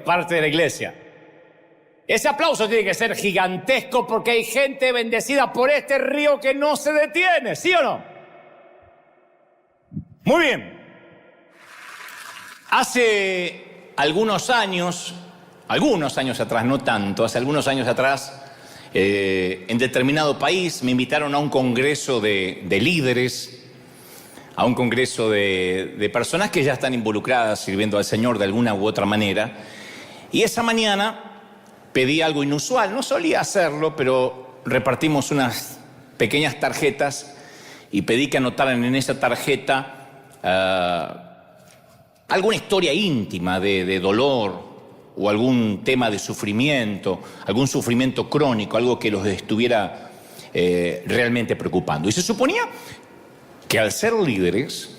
parte de la iglesia. Ese aplauso tiene que ser gigantesco porque hay gente bendecida por este río que no se detiene, ¿sí o no? Muy bien. Hace algunos años atrás, no tanto, hace algunos años atrás, en determinado país me invitaron a un congreso de líderes, a un congreso de personas que ya están involucradas sirviendo al Señor de alguna u otra manera. Y esa mañana pedí algo inusual, no solía hacerlo, pero repartimos unas pequeñas tarjetas y pedí que anotaran en esa tarjeta alguna historia íntima de dolor o algún tema de sufrimiento, algún sufrimiento crónico, algo que los estuviera realmente preocupando. Y se suponía que al ser líderes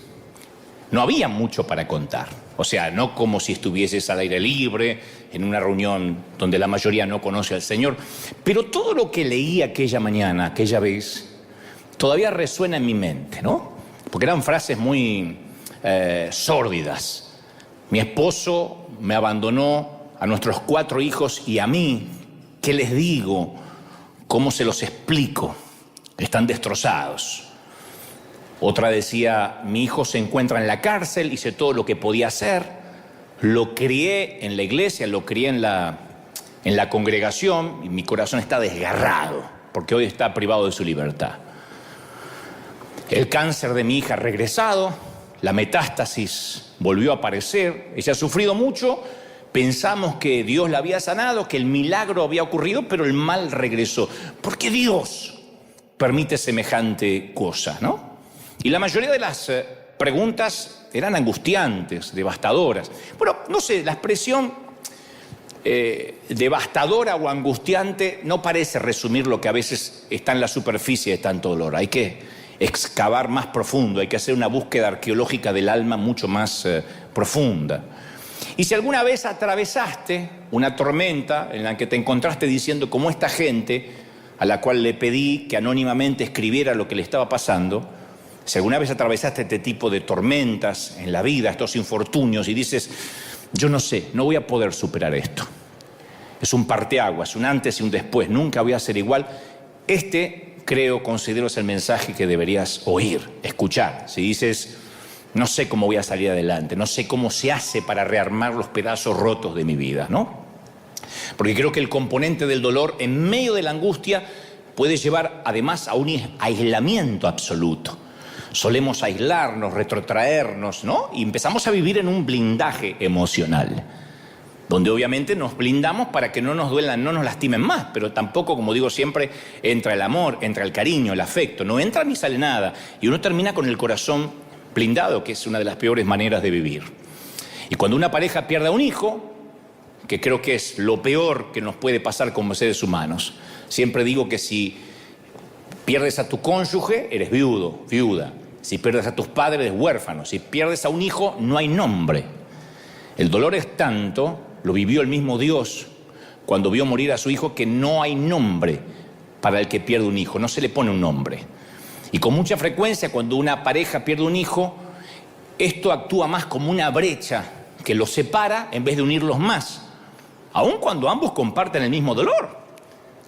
no había mucho para contar. O sea, no como si estuvieses al aire libre, en una reunión donde la mayoría no conoce al Señor. Pero todo lo que leí aquella mañana, aquella vez, todavía resuena en mi mente, ¿no? Porque eran frases muy sórdidas. Mi esposo me abandonó, a nuestros 4 hijos y a mí. ¿Qué les digo? ¿Cómo se los explico? Están destrozados. Otra decía, mi hijo se encuentra en la cárcel, hice todo lo que podía hacer, lo crié en la iglesia, lo crié en la congregación y mi corazón está desgarrado porque hoy está privado de su libertad. El cáncer de mi hija ha regresado, la metástasis volvió a aparecer, ella ha sufrido mucho, pensamos que Dios la había sanado, que el milagro había ocurrido, pero el mal regresó. ¿Por qué Dios permite semejante cosa, no? Y la mayoría de las preguntas eran angustiantes, devastadoras. Bueno, no sé, la expresión devastadora o angustiante no parece resumir lo que a veces está en la superficie de tanto dolor. Hay que excavar más profundo, hay que hacer una búsqueda arqueológica del alma mucho más profunda. Y si alguna vez atravesaste una tormenta en la que te encontraste diciendo como esta gente a la cual le pedí que anónimamente escribiera lo que le estaba pasando, si alguna vez atravesaste este tipo de tormentas en la vida, estos infortunios, y dices, yo no sé, no voy a poder superar esto. Es un parteaguas, un antes y un después, nunca voy a ser igual. Considero es el mensaje que deberías oír, escuchar. Si dices, no sé cómo voy a salir adelante, no sé cómo se hace para rearmar los pedazos rotos de mi vida, ¿no? Porque creo que el componente del dolor en medio de la angustia puede llevar además a un aislamiento absoluto. Solemos aislarnos, retrotraernos, ¿no? Y empezamos a vivir en un blindaje emocional, donde obviamente nos blindamos para que no nos duelan, no nos lastimen más, pero tampoco, como digo siempre, entra el amor, entra el cariño, el afecto, no entra ni sale nada, y uno termina con el corazón blindado, que es una de las peores maneras de vivir. Y cuando una pareja pierde a un hijo, que creo que es lo peor que nos puede pasar como seres humanos, siempre digo que si pierdes a tu cónyuge, eres viudo, viuda. Si pierdes a tus padres, eres huérfano. Si pierdes a un hijo, no hay nombre. El dolor es tanto, lo vivió el mismo Dios cuando vio morir a su hijo, que no hay nombre para el que pierde un hijo, no se le pone un nombre. Y con mucha frecuencia, cuando una pareja pierde un hijo, esto actúa más como una brecha que los separa en vez de unirlos más, aun cuando ambos comparten el mismo dolor.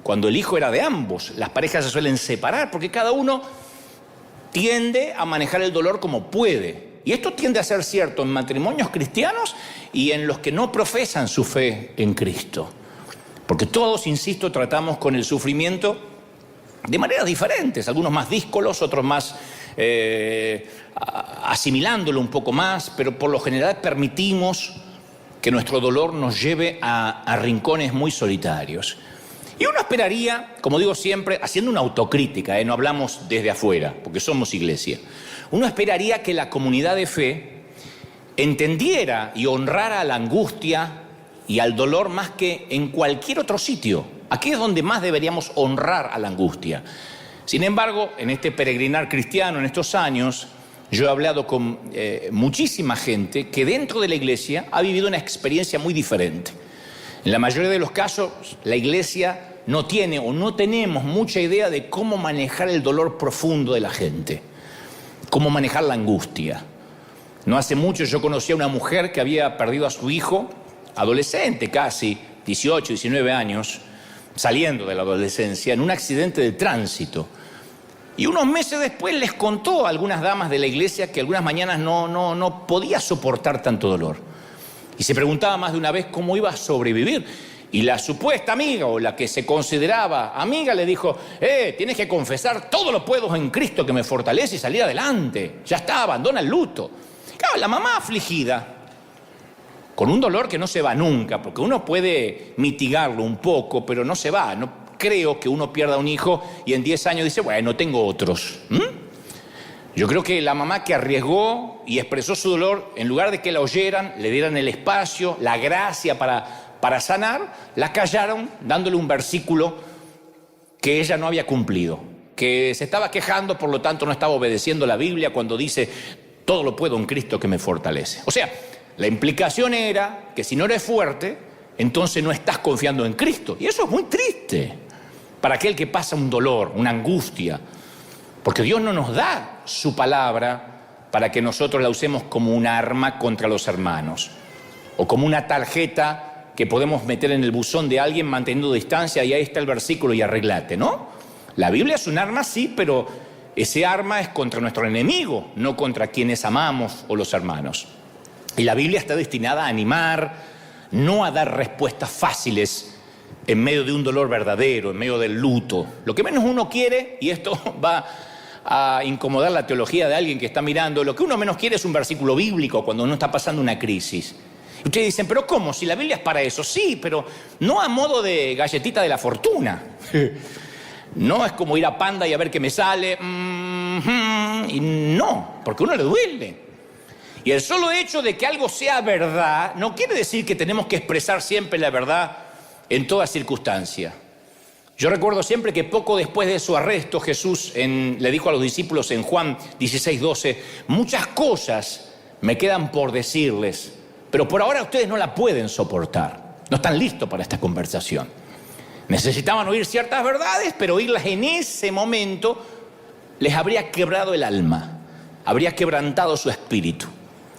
Cuando el hijo era de ambos, las parejas se suelen separar porque cada uno tiende a manejar el dolor como puede. Y esto tiende a ser cierto en matrimonios cristianos y en los que no profesan su fe en Cristo. Porque todos, insisto, tratamos con el sufrimiento de maneras diferentes. Algunos más díscolos, otros más asimilándolo un poco más, pero por lo general permitimos que nuestro dolor nos lleve a rincones muy solitarios. Y uno esperaría, como digo siempre, haciendo una autocrítica, no hablamos desde afuera, porque somos iglesia. Uno esperaría que la comunidad de fe entendiera y honrara la angustia y al dolor más que en cualquier otro sitio. Aquí es donde más deberíamos honrar a la angustia. Sin embargo, en este peregrinar cristiano, en estos años, yo he hablado con muchísima gente que dentro de la iglesia ha vivido una experiencia muy diferente. En la mayoría de los casos, la iglesia no tiene o no tenemos mucha idea de cómo manejar el dolor profundo de la gente, cómo manejar la angustia. No hace mucho yo conocí a una mujer que había perdido a su hijo adolescente casi, 18, 19 años, saliendo de la adolescencia, en un accidente de tránsito. Y unos meses después les contó a algunas damas de la iglesia que algunas mañanas no podía soportar tanto dolor. Y se preguntaba más de una vez cómo iba a sobrevivir. Y la supuesta amiga, o la que se consideraba amiga, le dijo: tienes que confesar, todo lo puedo en Cristo que me fortalece, y salir adelante. Ya está, abandona el luto. Claro, la mamá afligida, con un dolor que no se va nunca, porque uno puede mitigarlo un poco, pero no se va. No creo que uno pierda un hijo y en 10 años dice: bueno, tengo otros. Yo creo que la mamá que arriesgó y expresó su dolor, en lugar de que la oyeran, le dieran el espacio, la gracia para sanar, la callaron dándole un versículo que ella no había cumplido, que se estaba quejando, por lo tanto no estaba obedeciendo la Biblia cuando dice: todo lo puedo en Cristo que me fortalece. O sea, la implicación era que si no eres fuerte, entonces no estás confiando en Cristo. Y eso es muy triste para aquel que pasa un dolor, una angustia, porque Dios no nos da su palabra para que nosotros la usemos como un arma contra los hermanos, o como una tarjeta que podemos meter en el buzón de alguien manteniendo distancia y ahí está el versículo y arreglate, ¿no? La Biblia es un arma, sí, pero ese arma es contra nuestro enemigo, no contra quienes amamos o los hermanos. Y la Biblia está destinada a animar, no a dar respuestas fáciles en medio de un dolor verdadero, en medio del luto. Lo que menos uno quiere, y esto va a incomodar la teología de alguien que está mirando, lo que uno menos quiere es un versículo bíblico cuando uno está pasando una crisis. Y ustedes dicen: ¿pero cómo? Si la Biblia es para eso. Sí, pero no a modo de galletita de la fortuna. No es como ir a Panda y a ver qué me sale. Y no, porque a uno le duele. Y el solo hecho de que algo sea verdad no quiere decir que tenemos que expresar siempre la verdad en toda circunstancia. Yo recuerdo siempre que poco después de su arresto, Jesús le dijo a los discípulos en Juan 16:12: muchas cosas me quedan por decirles, pero por ahora ustedes no la pueden soportar. No están listos para esta conversación. Necesitaban oír ciertas verdades, pero oírlas en ese momento les habría quebrado el alma, habría quebrantado su espíritu.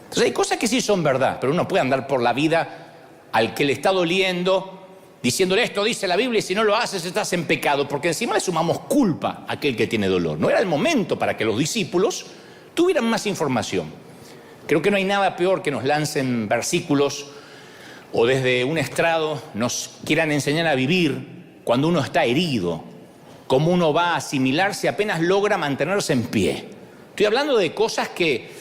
Entonces hay cosas que sí son verdad, pero uno puede andar por la vida al que le está doliendo, diciéndole: esto dice la Biblia y si no lo haces estás en pecado, porque encima le sumamos culpa a aquel que tiene dolor. No era el momento para que los discípulos tuvieran más información. Creo que no hay nada peor que nos lancen versículos o desde un estrado nos quieran enseñar a vivir cuando uno está herido, cómo uno va a asimilarse apenas logra mantenerse en pie. Estoy hablando de cosas que,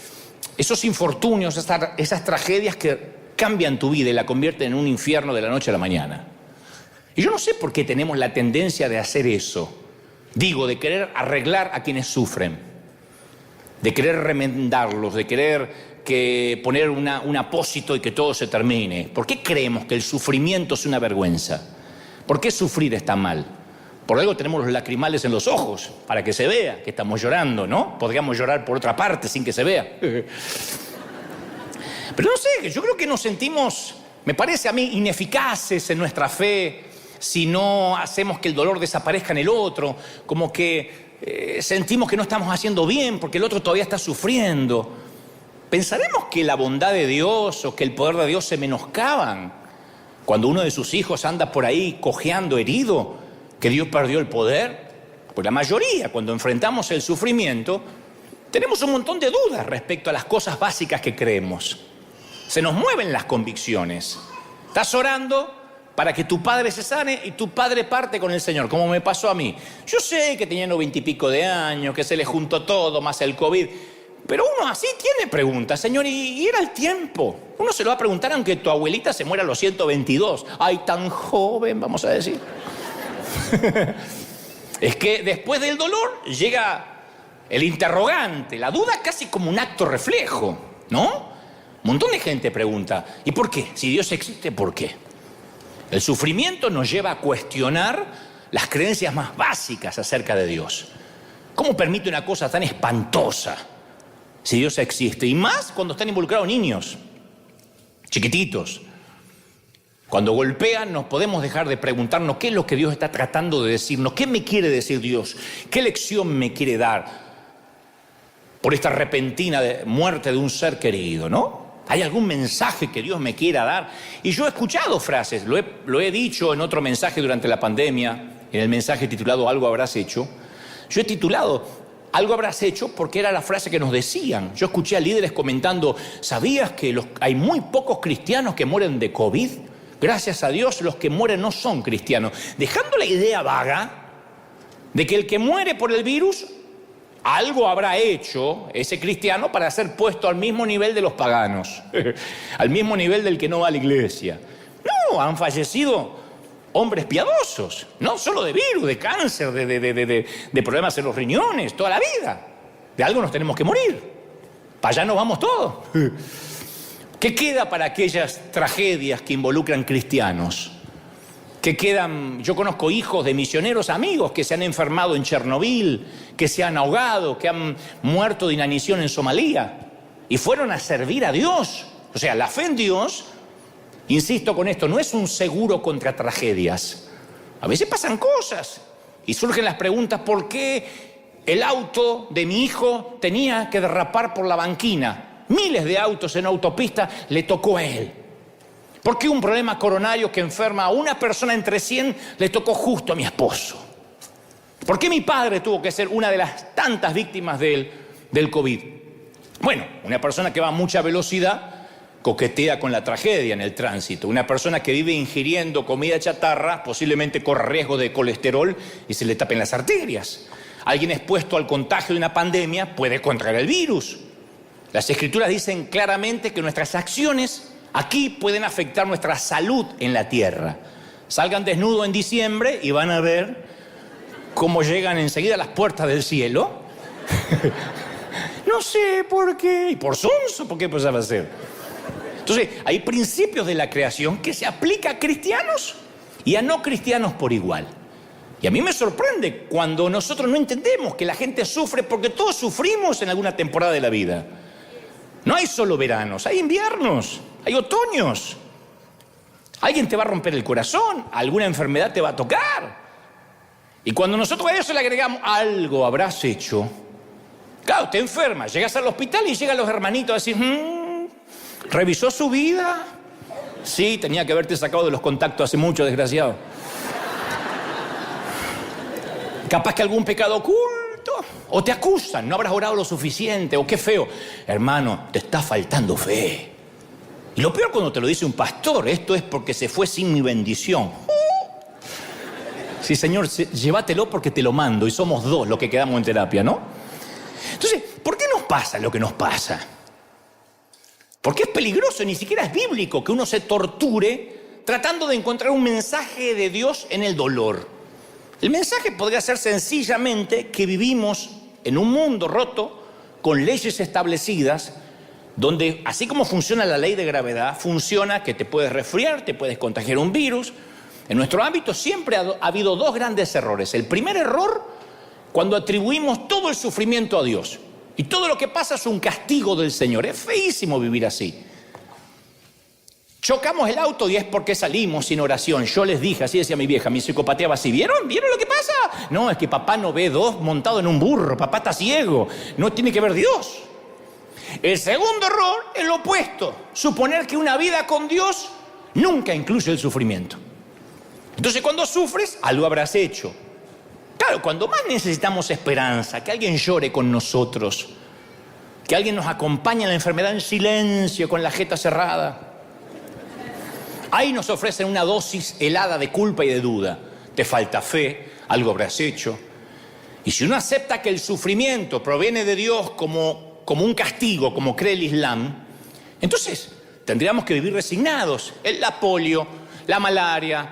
esos infortunios, esas tragedias que cambian tu vida y la convierten en un infierno de la noche a la mañana. Y yo no sé por qué tenemos la tendencia de hacer eso. Digo, de querer arreglar a quienes sufren, de querer remendarlos, de querer poner un apósito y que todo se termine. ¿Por qué creemos que el sufrimiento es una vergüenza? ¿Por qué sufrir está mal? Por algo tenemos los lacrimales en los ojos, para que se vea que estamos llorando, ¿no? Podríamos llorar por otra parte sin que se vea. Pero no sé, yo creo que nos sentimos, me parece a mí, ineficaces en nuestra fe si no hacemos que el dolor desaparezca en el otro, como que sentimos que no estamos haciendo bien porque el otro todavía está sufriendo. ¿Pensaremos que la bondad de Dios o que el poder de Dios se menoscaban cuando uno de sus hijos anda por ahí cojeando herido, que Dios perdió el poder? Pues la mayoría, cuando enfrentamos el sufrimiento, tenemos un montón de dudas respecto a las cosas básicas que creemos. Se nos mueven las convicciones. Estás orando para que tu padre se sane y tu padre parte con el Señor, como me pasó a mí. Yo sé que tenía 90 y pico de años, que se le juntó todo, más el COVID, pero uno así tiene preguntas, Señor, y era el tiempo. Uno se lo va a preguntar aunque tu abuelita se muera a los 122. Ay, tan joven, vamos a decir. Es que después del dolor llega el interrogante, la duda casi como un acto reflejo, ¿no? Un montón de gente pregunta: ¿y por qué? Si Dios existe, ¿por qué? El sufrimiento nos lleva a cuestionar las creencias más básicas acerca de Dios. ¿Cómo permite una cosa tan espantosa si Dios existe? Y más cuando están involucrados niños, chiquititos. Cuando golpean nos podemos dejar de preguntarnos qué es lo que Dios está tratando de decirnos, qué me quiere decir Dios, qué lección me quiere dar por esta repentina muerte de un ser querido, ¿no? ¿Hay algún mensaje que Dios me quiera dar? Y yo he escuchado frases, lo he dicho en otro mensaje durante la pandemia, en el mensaje titulado Algo habrás hecho. Yo he titulado Algo habrás hecho porque era la frase que nos decían. Yo escuché a líderes comentando, ¿sabías que hay muy pocos cristianos que mueren de COVID? Gracias a Dios, los que mueren no son cristianos. Dejando la idea vaga de que el que muere por el virus, algo habrá hecho ese cristiano para ser puesto al mismo nivel de los paganos, al mismo nivel del que no va a la iglesia. No, han fallecido hombres piadosos, no solo de virus, de cáncer, de problemas en los riñones, toda la vida. De algo nos tenemos que morir. Para allá nos vamos todos. ¿Qué queda para aquellas tragedias que involucran cristianos? ¿Qué quedan? Yo conozco hijos de misioneros amigos que se han enfermado en Chernobyl, que se han ahogado, que han muerto de inanición en Somalia y fueron a servir a Dios. O sea, la fe en Dios, insisto con esto, no es un seguro contra tragedias. A veces pasan cosas y surgen las preguntas: ¿por qué el auto de mi hijo tenía que derrapar por la banquina? Miles de autos en autopista le tocó a él. ¿Por qué un problema coronario que enferma a una persona entre 100 le tocó justo a mi esposo? ¿Por qué mi padre tuvo que ser una de las tantas víctimas del COVID? Bueno, una persona que va a mucha velocidad coquetea con la tragedia en el tránsito. Una persona que vive ingiriendo comida chatarra posiblemente corre riesgo de colesterol y se le tapen las arterias. Alguien expuesto al contagio de una pandemia puede contraer el virus. Las Escrituras dicen claramente que nuestras acciones aquí pueden afectar nuestra salud en la tierra. Salgan desnudos en diciembre y van a ver cómo llegan enseguida a las puertas del cielo. No sé por qué. Y por sonso, ¿por qué pensaba hacer? Entonces, hay principios de la creación que se aplican a cristianos y a no cristianos por igual. Y a mí me sorprende cuando nosotros no entendemos que la gente sufre, porque todos sufrimos en alguna temporada de la vida. No hay solo veranos, hay inviernos, hay otoños. Alguien te va a romper el corazón, alguna enfermedad te va a tocar. Y cuando nosotros a eso le agregamos algo habrás hecho, claro, te enfermas, llegas al hospital y llegan los hermanitos a decir, ¿revisó su vida? Sí, tenía que haberte sacado de los contactos hace mucho, desgraciado. Capaz que algún pecado oculto. O te acusan, no habrás orado lo suficiente, o qué feo. Hermano, te está faltando fe. Y lo peor cuando te lo dice un pastor, esto es porque se fue sin mi bendición. Sí, Señor, llévatelo porque te lo mando y somos dos los que quedamos en terapia, ¿no? Entonces, ¿por qué nos pasa lo que nos pasa? Porque es peligroso, ni siquiera es bíblico que uno se torture tratando de encontrar un mensaje de Dios en el dolor. El mensaje podría ser sencillamente que vivimos en un mundo roto, con leyes establecidas, donde así como funciona la ley de gravedad, funciona que te puedes resfriar, te puedes contagiar un virus. En nuestro ámbito siempre ha habido dos grandes errores. El primer error, cuando atribuimos todo el sufrimiento a Dios. Y todo lo que pasa es un castigo del Señor. Es feísimo vivir así. Chocamos el auto y es porque salimos sin oración. Yo les dije, así decía mi vieja, mi psicopateaba así. ¿Vieron? ¿Vieron lo que pasa? No, es que papá no ve dos montados en un burro. Papá está ciego. No tiene que ver Dios. El segundo error es lo opuesto. Suponer que una vida con Dios nunca incluye el sufrimiento. Entonces cuando sufres, algo habrás hecho. Claro, cuando más necesitamos esperanza, que alguien llore con nosotros, que alguien nos acompañe en la enfermedad en silencio, con la jeta cerrada. Ahí nos ofrecen una dosis helada de culpa y de duda. Te falta fe, algo habrás hecho. Y si uno acepta que el sufrimiento proviene de Dios como un castigo, como cree el Islam, entonces tendríamos que vivir resignados. La polio, la malaria,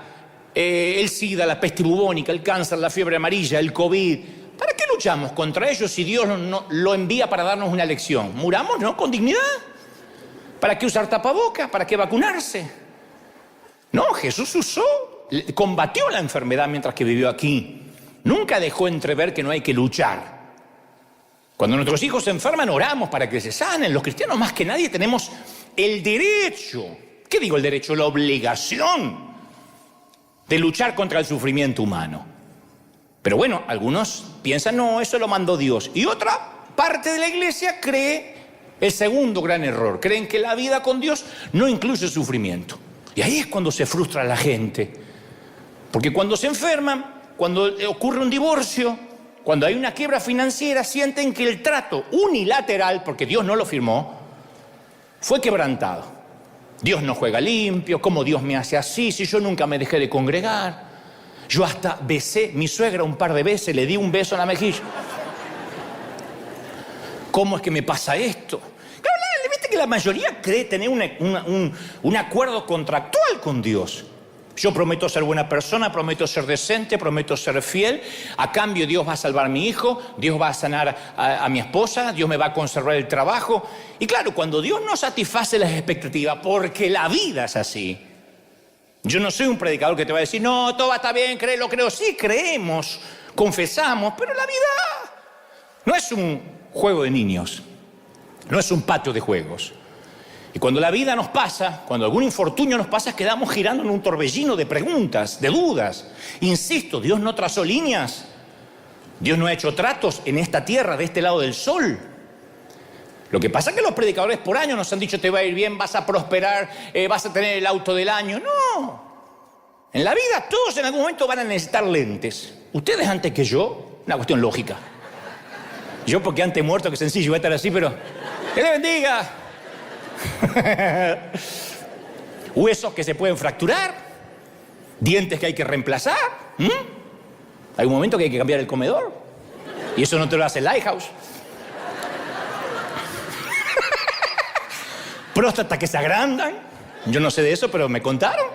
el SIDA, la peste bubónica, el cáncer, la fiebre amarilla, el COVID. ¿Para qué luchamos contra ellos si Dios lo envía para darnos una lección? Muramos, ¿no? Con dignidad. ¿Para qué usar tapabocas? ¿Para qué vacunarse? No, Jesús combatió la enfermedad mientras que vivió aquí. Nunca dejó entrever que no hay que luchar. Cuando nuestros hijos se enferman, oramos para que se sanen. Los cristianos más que nadie tenemos el derecho, ¿qué digo el derecho? La obligación de luchar contra el sufrimiento humano. Pero bueno, algunos piensan, no, eso lo mandó Dios. Y otra parte de la iglesia cree El segundo gran error, creen que la vida con Dios no incluye sufrimiento. Y ahí es cuando se frustra la gente. Porque cuando se enferman, cuando ocurre un divorcio, cuando hay una quiebra financiera, sienten que el trato unilateral, porque Dios no lo firmó, fue quebrantado. Dios no juega limpio, ¿cómo Dios me hace así? Si yo nunca me dejé de congregar. Yo hasta besé a mi suegra un par de veces, le di un beso en la mejilla. ¿Cómo es que me pasa esto? Claro, viste que la mayoría cree tener un acuerdo contractual con Dios. Yo prometo ser buena persona, prometo ser decente, prometo ser fiel. A cambio, Dios va a salvar a mi hijo, Dios va a sanar a mi esposa, Dios me va a conservar el trabajo. Y claro, cuando Dios no satisface las expectativas, porque la vida es así. Yo no soy un predicador que te va a decir, no, todo va a estar bien, créelo, creo. Sí, creemos, confesamos, pero la vida no es un juego de niños, no es un patio de juegos. Y cuando la vida nos pasa, cuando algún infortunio nos pasa, quedamos girando en un torbellino de preguntas, de dudas. Insisto, Dios no trazó líneas. Dios no ha hecho tratos en esta tierra, de este lado del sol. Lo que pasa es que los predicadores por año nos han dicho, te va a ir bien, vas a prosperar, vas a tener el auto del año. No. En la vida todos en algún momento van a necesitar lentes. Ustedes antes que yo, una cuestión lógica. Yo porque antes muerto, que sencillo, voy a estar así, pero que le bendiga. Huesos que se pueden fracturar, dientes que hay que reemplazar. Hay un momento que hay que cambiar el comedor y eso no te lo hace el Lighthouse. Próstatas que se agrandan, yo no sé de eso, pero me contaron.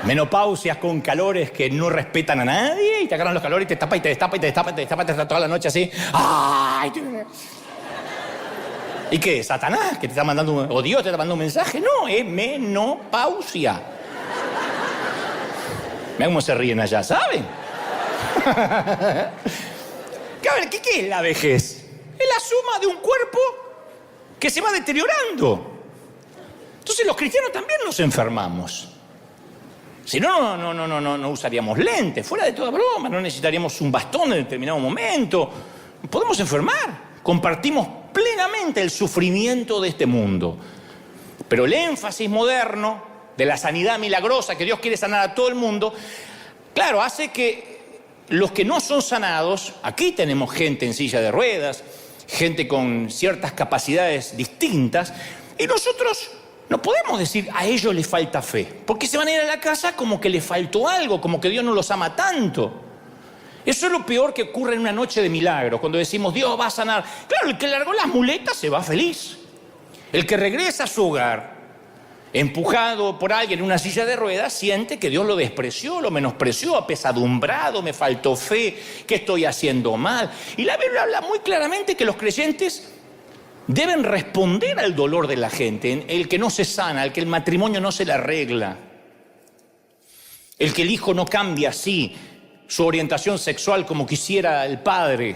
Menopausias con calores que no respetan a nadie y te agarran los calores y te tapa y te destapa y te destapa y te destapa toda la noche así. ¡Ay! ¿Y qué? ¿Satanás que te está mandando o Dios te está mandando un mensaje? No, es menopausia. Mira cómo se ríen allá, ¿saben? ¿Qué es la vejez? Es la suma de un cuerpo que se va deteriorando. Entonces los cristianos también nos enfermamos. Si no, no usaríamos lentes, fuera de toda broma, no necesitaríamos un bastón en determinado momento. Podemos enfermar. Compartimos plenamente el sufrimiento de este mundo. Pero el énfasis moderno de la sanidad milagrosa, que Dios quiere sanar a todo el mundo, claro, hace que los que no son sanados, aquí tenemos gente en silla de ruedas, gente con ciertas capacidades distintas, y nosotros no podemos decir a ellos les falta fe, porque se van a ir a la casa como que les faltó algo, como que Dios no los ama tanto. Eso es lo peor que ocurre en una noche de milagros, cuando decimos Dios va a sanar. Claro, el que largó las muletas se va feliz. El que regresa a su hogar, empujado por alguien en una silla de ruedas, siente que Dios lo despreció, lo menospreció, apesadumbrado, me faltó fe, que estoy haciendo mal. Y la Biblia habla muy claramente que los creyentes deben responder al dolor de la gente, el que no se sana, el que el matrimonio no se le arregla, el que el hijo no cambia así su orientación sexual como quisiera el padre.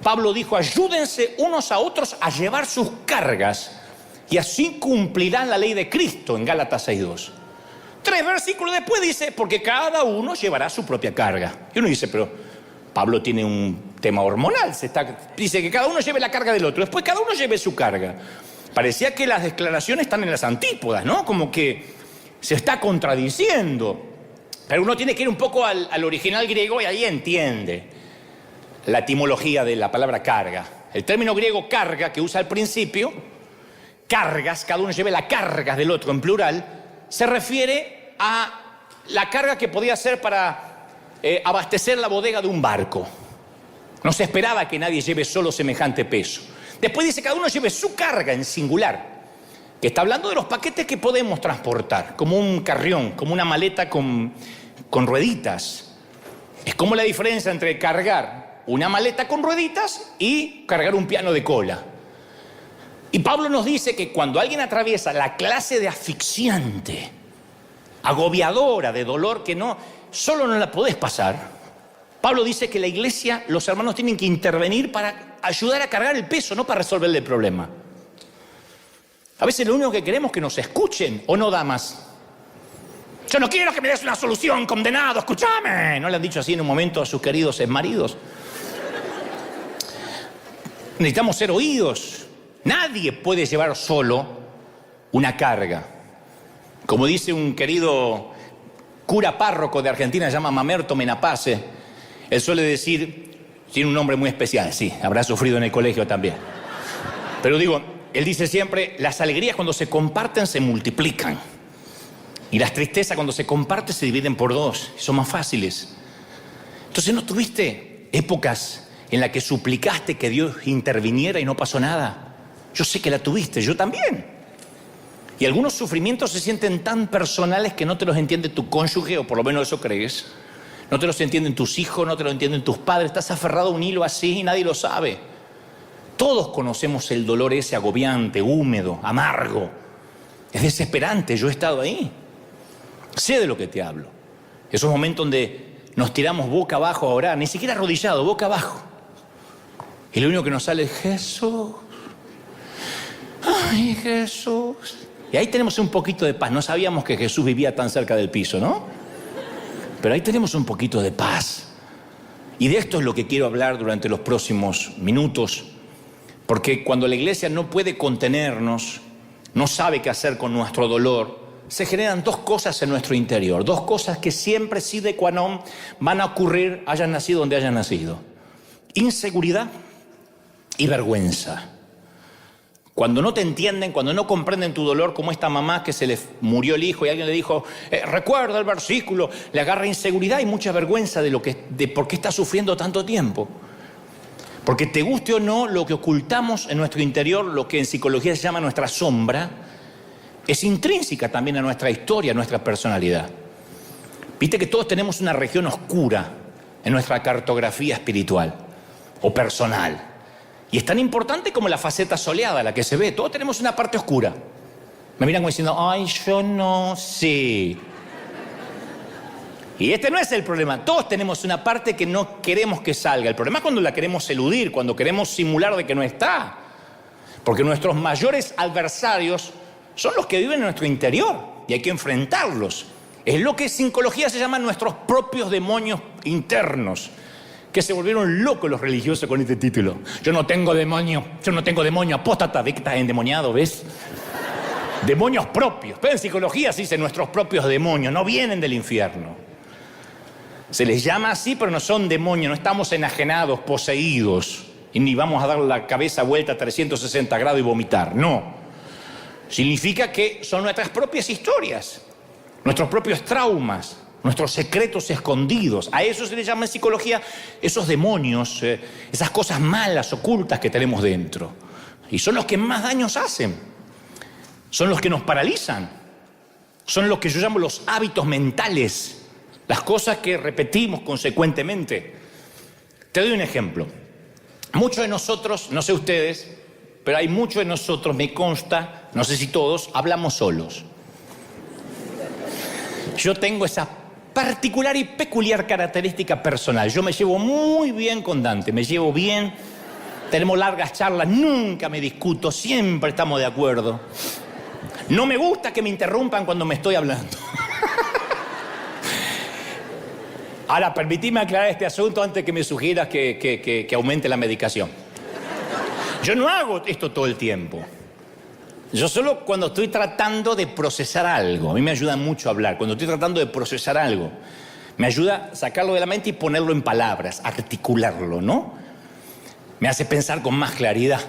Pablo dijo, ayúdense unos a otros a llevar sus cargas y así cumplirán la ley de Cristo en Gálatas 6:2. 3 versículos después dice, porque cada uno llevará su propia carga. Y uno dice, pero Pablo tiene un tema hormonal, dice que cada uno lleve la carga del otro, después cada uno lleve su carga. Parecía que las declaraciones están en las antípodas, ¿no? Como que se está contradiciendo. Pero uno tiene que ir un poco al original griego y ahí entiende la etimología de la palabra carga. El término griego carga, que usa al principio, cargas, cada uno lleve la carga del otro en plural, se refiere a la carga que podía ser para abastecer la bodega de un barco. No se esperaba que nadie lleve solo semejante peso. Después dice cada uno lleve su carga en singular, que está hablando de los paquetes que podemos transportar, como un carrión, como una maleta con rueditas. Es como la diferencia entre cargar una maleta con rueditas y cargar un piano de cola. Y Pablo nos dice que cuando alguien atraviesa la clase de asfixiante, agobiadora, de dolor que solo no la podés pasar, Pablo dice que la iglesia, los hermanos tienen que intervenir para ayudar a cargar el peso, no para resolverle el problema. A veces lo único que queremos es que nos escuchen, ¿o no, damas? Yo no quiero que me des una solución, condenado, escúchame. ¿No le han dicho así en un momento a sus queridos maridos? Necesitamos ser oídos. Nadie puede llevar solo una carga. Como dice un querido cura párroco de Argentina, se llama Mamerto Menapace, él suele decir, tiene un nombre muy especial, sí, habrá sufrido en el colegio también. Pero digo, él dice siempre, las alegrías cuando se comparten se multiplican. Y las tristezas cuando se comparten se dividen por dos, son más fáciles. Entonces, ¿no tuviste épocas en las que suplicaste que Dios interviniera y no pasó nada? Yo sé que la tuviste, yo también. Y algunos sufrimientos se sienten tan personales que no te los entiende tu cónyuge, o por lo menos eso crees. No te los entienden tus hijos, no te los entienden tus padres. Estás aferrado a un hilo así y nadie lo sabe. Todos conocemos el dolor ese agobiante, húmedo, amargo. Es desesperante, yo he estado ahí. Sé de lo que te hablo. Esos momentos donde nos tiramos boca abajo a orar, ni siquiera arrodillado, boca abajo. Y lo único que nos sale es Jesús. Ay, Jesús. Y ahí tenemos un poquito de paz. No sabíamos que Jesús vivía tan cerca del piso, ¿no? Pero ahí tenemos un poquito de paz. Y de esto es lo que quiero hablar durante los próximos minutos. Porque cuando la iglesia no puede contenernos, no sabe qué hacer con nuestro dolor, se generan dos cosas en nuestro interior. Dos cosas que siempre, sine qua non, van a ocurrir, hayan nacido donde hayan nacido. Inseguridad y vergüenza. Cuando no te entienden, cuando no comprenden tu dolor, como esta mamá que se le murió el hijo y alguien le dijo, recuerda el versículo, le agarra inseguridad y mucha vergüenza de por qué está sufriendo tanto tiempo. Porque te guste o no, lo que ocultamos en nuestro interior, lo que en psicología se llama nuestra sombra, es intrínseca también a nuestra historia, a nuestra personalidad. Viste que todos tenemos una región oscura en nuestra cartografía espiritual o personal. Y es tan importante como la faceta soleada, la que se ve. Todos tenemos una parte oscura. Me miran como diciendo, ay, yo no sé. Y este no es el problema. Todos tenemos una parte que no queremos que salga. El problema es cuando la queremos eludir, cuando queremos simular de que no está. Porque nuestros mayores adversarios son los que viven en nuestro interior y hay que enfrentarlos. Es lo que en psicología se llaman nuestros propios demonios internos. Que se volvieron locos los religiosos con este título. Yo no tengo demonio, apóstata, ve que estás endemoniado, ¿ves? Demonios propios. Pero en psicología se dice nuestros propios demonios, no vienen del infierno. Se les llama así, pero no son demonios, no estamos enajenados, poseídos, y ni vamos a dar la cabeza vuelta a 360 grados y vomitar, no. Significa que son nuestras propias historias, nuestros propios traumas, nuestros secretos escondidos. A eso se le llama en psicología esos demonios, esas cosas malas, ocultas que tenemos dentro. Y son los que más daños hacen. Son los que nos paralizan. Son los que yo llamo los hábitos mentales. Las cosas que repetimos consecuentemente. Te doy un ejemplo. Muchos de nosotros, no sé ustedes, pero hay muchos de nosotros, me consta, no sé si todos, hablamos solos. Yo tengo esa particular y peculiar característica personal. Yo me llevo muy bien con Dante, me llevo bien, tenemos largas charlas, nunca me discuto, siempre estamos de acuerdo. No me gusta que me interrumpan cuando me estoy hablando. Ahora, permitime aclarar este asunto antes que me sugieras que aumente la medicación. Yo no hago esto todo el tiempo. Yo solo cuando estoy tratando de procesar algo, a mí me ayuda mucho hablar, cuando estoy tratando de procesar algo, me ayuda a sacarlo de la mente y ponerlo en palabras, articularlo, ¿no? Me hace pensar con más claridad.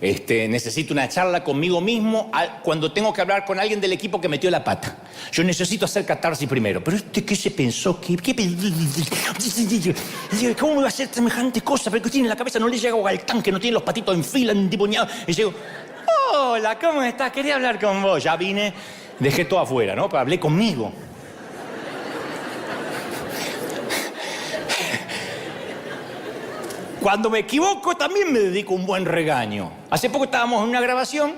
Necesito una charla conmigo mismo cuando tengo que hablar con alguien del equipo que metió la pata. Yo necesito hacer catarsis primero. ¿Pero qué se pensó? ¿Cómo me va a hacer semejante cosa? ¿Pero qué tiene en la cabeza? No le llega al tanque, no tiene los patitos en fila, endemoniados. Y digo, hola, ¿cómo estás? Quería hablar con vos. Ya vine, dejé todo afuera, ¿no? Pero hablé conmigo. Cuando me equivoco también me dedico un buen regaño. Hace poco estábamos en una grabación.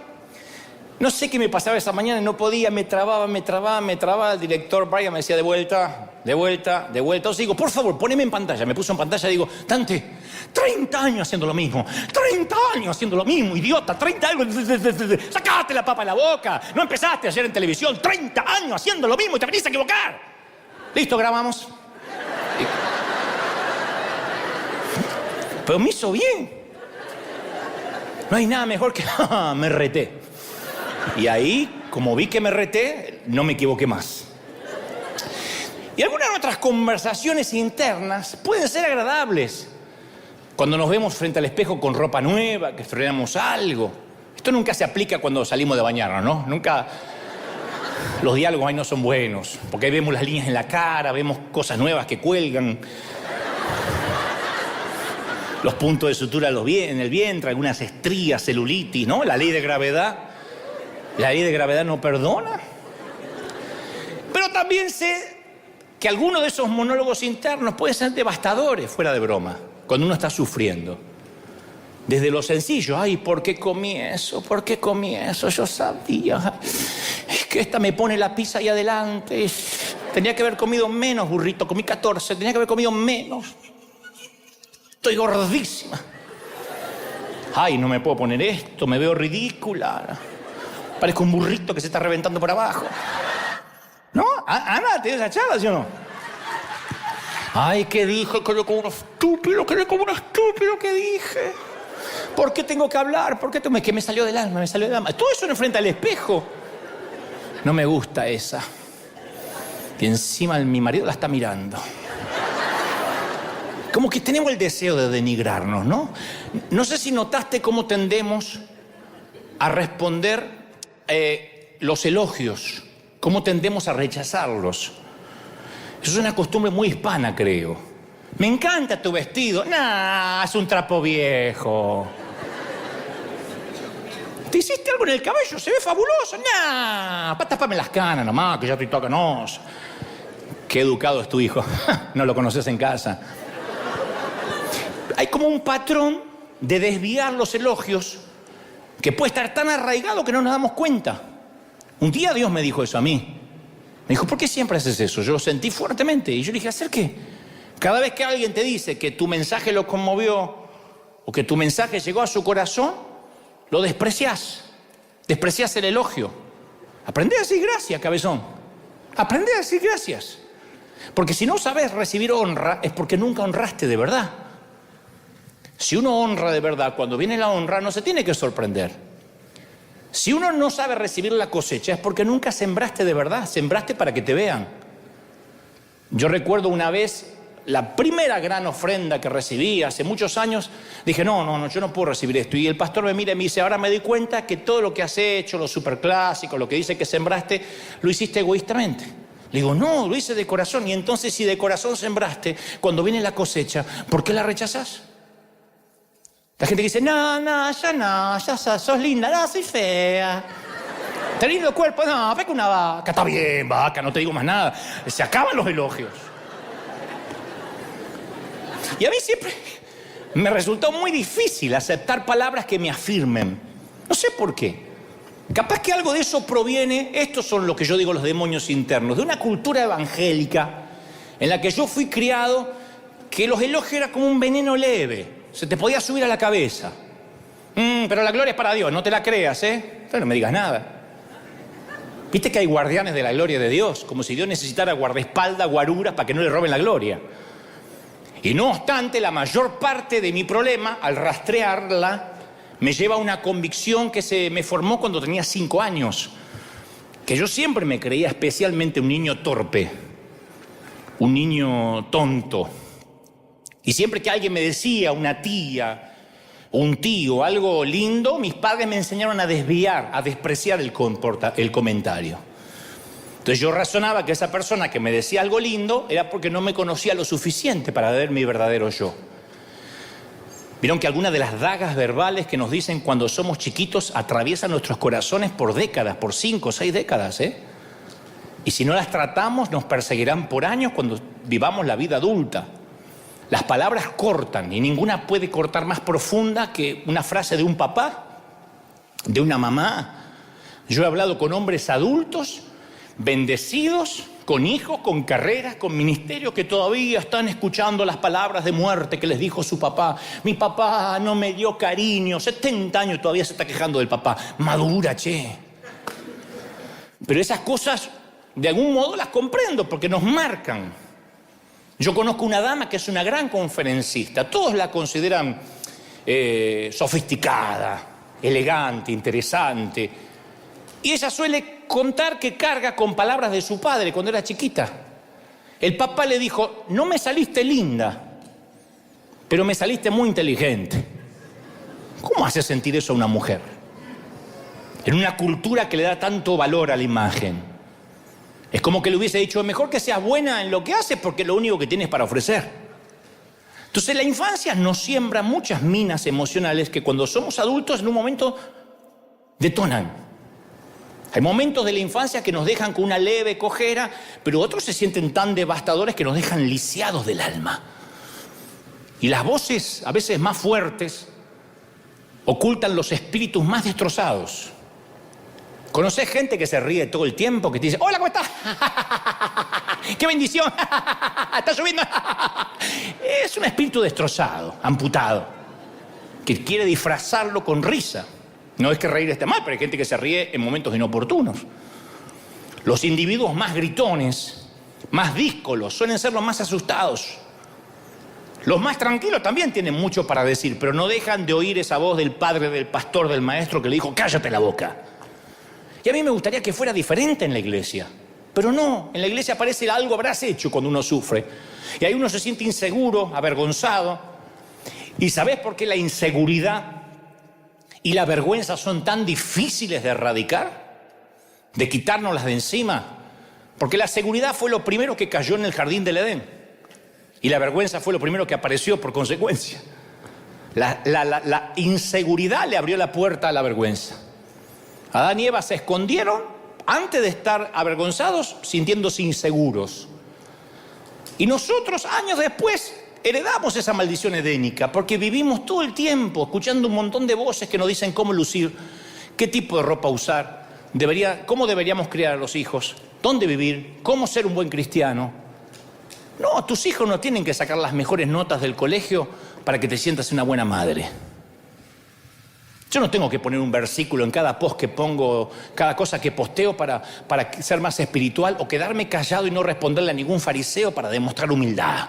No sé qué me pasaba esa mañana, no podía, me trababa. El director Brian me decía de vuelta. Entonces digo, por favor, poneme en pantalla. Me puso en pantalla y digo, Dante, 30 años haciendo lo mismo. 30 años haciendo lo mismo, idiota. 30 años. Sacate la papa de la boca. No empezaste ayer en televisión. 30 años haciendo lo mismo y te venís a equivocar. Listo, grabamos. Pero me hizo bien. No hay nada mejor que me reté. Y ahí, como vi que me reté, no me equivoqué más. Y algunas otras conversaciones internas pueden ser agradables. Cuando nos vemos frente al espejo con ropa nueva, que estrenamos algo. Esto nunca se aplica cuando salimos de bañarnos, ¿no? Nunca. Los diálogos ahí no son buenos, porque ahí vemos las líneas en la cara, vemos cosas nuevas que cuelgan. Los puntos de sutura en el vientre, algunas estrías, celulitis, ¿no? La ley de gravedad. La ley de gravedad no perdona. Pero también sé que algunos de esos monólogos internos pueden ser devastadores, fuera de broma, cuando uno está sufriendo. Desde lo sencillo, ay, ¿por qué comí eso? ¿Por qué comí eso? Yo sabía. Es que esta me pone la pizza ahí adelante. Tenía que haber comido menos, burrito. Comí 14, tenía que haber comido menos. Estoy gordísima. Ay, no me puedo poner esto, me veo ridícula. Parezco un burrito que se está reventando por abajo. ¿No? Ana, ¿tienes esa charla, sí o no? Ay, ¿qué dije? Quedé como un estúpido, ¿qué dije? ¿Por qué tengo que hablar? ¿Por qué que me salió del alma, Todo eso no frente al espejo. No me gusta esa. Y encima mi marido la está mirando. Como que tenemos el deseo de denigrarnos, ¿no? No sé si notaste cómo tendemos a responder los elogios, cómo tendemos a rechazarlos. Eso es una costumbre muy hispana, creo. Me encanta tu vestido. Nah, es un trapo viejo. ¿Te hiciste algo en el cabello? Se ve fabuloso. Nah, tápame las canas nomás, que ya estoy toda canosa. Qué educado es tu hijo. No lo conoces en casa. Hay como un patrón de desviar los elogios que puede estar tan arraigado que no nos damos cuenta. Un día Dios me dijo eso a mí. Me dijo, ¿por qué siempre haces eso? Yo lo sentí fuertemente. Y yo le dije, ¿hacer qué? Cada vez que alguien te dice que tu mensaje lo conmovió o que tu mensaje llegó a su corazón, lo despreciás. Despreciás el elogio. Aprende a decir gracias, cabezón. Aprende a decir gracias. Porque si no sabes recibir honra, es porque nunca honraste de verdad. Si uno honra de verdad, cuando viene la honra, no se tiene que sorprender. Si uno no sabe recibir la cosecha, es porque nunca sembraste de verdad, sembraste para que te vean. Yo recuerdo una vez, la primera gran ofrenda que recibí hace muchos años, dije, no, yo no puedo recibir esto. Y el pastor me mira y me dice, ahora me doy cuenta que todo lo que has hecho, lo superclásico, lo que dice que sembraste, lo hiciste egoístamente. Le digo, no, lo hice de corazón. Y entonces, si de corazón sembraste, cuando viene la cosecha, ¿por qué la rechazás? La gente que dice, ya sos linda, no, soy fea. ¿Tenés lindo el cuerpo? No, ve que una vaca. Está bien, vaca, no te digo más nada. Se acaban los elogios. Y a mí siempre me resultó muy difícil aceptar palabras que me afirmen. No sé por qué. Capaz que algo de eso proviene, estos son lo que yo digo los demonios internos, de una cultura evangélica en la que yo fui criado, que los elogios eran como un veneno leve. Se te podía subir a la cabeza. Pero la gloria es para Dios, no te la creas, ¿eh? No me digas nada. Viste que hay guardianes de la gloria de Dios, como si Dios necesitara guardaespaldas, guaruras, para que no le roben la gloria. Y no obstante, la mayor parte de mi problema, al rastrearla, me lleva a una convicción que se me formó cuando tenía 5 años. Que yo siempre me creía especialmente un niño torpe, un niño tonto. Y siempre que alguien me decía, una tía o un tío, algo lindo, mis padres me enseñaron a desviar, a despreciar el comentario. Entonces yo razonaba que esa persona que me decía algo lindo era porque no me conocía lo suficiente para ver mi verdadero yo. Vieron que algunas de las dagas verbales que nos dicen cuando somos chiquitos atraviesan nuestros corazones por décadas, por 5 o 6 décadas, ¿eh? Y si no las tratamos, nos perseguirán por años cuando vivamos la vida adulta. Las palabras cortan y ninguna puede cortar más profunda que una frase de un papá, de una mamá. Yo he hablado con hombres adultos, bendecidos, con hijos, con carreras, con ministerios que todavía están escuchando las palabras de muerte que les dijo su papá. Mi papá no me dio cariño, 70 años todavía se está quejando del papá. Madura, che. Pero esas cosas, de algún modo las comprendo porque nos marcan. Yo conozco una dama que es una gran conferencista. Todos la consideran sofisticada, elegante, interesante. Y ella suele contar que carga con palabras de su padre cuando era chiquita. El papá le dijo: no me saliste linda, pero me saliste muy inteligente. ¿Cómo hace sentir eso a una mujer? En una cultura que le da tanto valor a la imagen. Es como que le hubiese dicho: es mejor que seas buena en lo que haces porque es lo único que tienes para ofrecer. Entonces la infancia nos siembra muchas minas emocionales que cuando somos adultos en un momento detonan. Hay momentos de la infancia que nos dejan con una leve cojera, pero otros se sienten tan devastadores que nos dejan lisiados del alma. Y las voces, a veces más fuertes, ocultan los espíritus más destrozados. ¿Conocés gente que se ríe todo el tiempo, que te dice: hola, ¿cómo estás? ¡Qué bendición! ¡Está lloviendo! Es un espíritu destrozado, amputado, que quiere disfrazarlo con risa. No es que reír esté mal, pero hay gente que se ríe en momentos inoportunos. Los individuos más gritones, más díscolos, suelen ser los más asustados. Los más tranquilos también tienen mucho para decir, pero no dejan de oír esa voz del padre, del pastor, del maestro que le dijo: cállate la boca. Y a mí me gustaría que fuera diferente en la iglesia, pero no. En la iglesia parece algo habrás hecho cuando uno sufre. Y ahí uno se siente inseguro, avergonzado. ¿Y sabés por qué la inseguridad y la vergüenza son tan difíciles de erradicar? De quitárnoslas de encima. Porque la seguridad fue lo primero que cayó en el jardín del Edén. Y la vergüenza fue lo primero que apareció por consecuencia. La inseguridad le abrió la puerta a la vergüenza. Adán y Eva se escondieron antes de estar avergonzados, sintiéndose inseguros. Y nosotros, años después, heredamos esa maldición edénica, porque vivimos todo el tiempo escuchando un montón de voces que nos dicen cómo lucir, qué tipo de ropa usar, cómo deberíamos criar a los hijos, dónde vivir, cómo ser un buen cristiano. No, tus hijos no tienen que sacar las mejores notas del colegio para que te sientas una buena madre. Yo no tengo que poner un versículo en cada post que pongo, cada cosa que posteo para ser más espiritual, o quedarme callado y no responderle a ningún fariseo para demostrar humildad.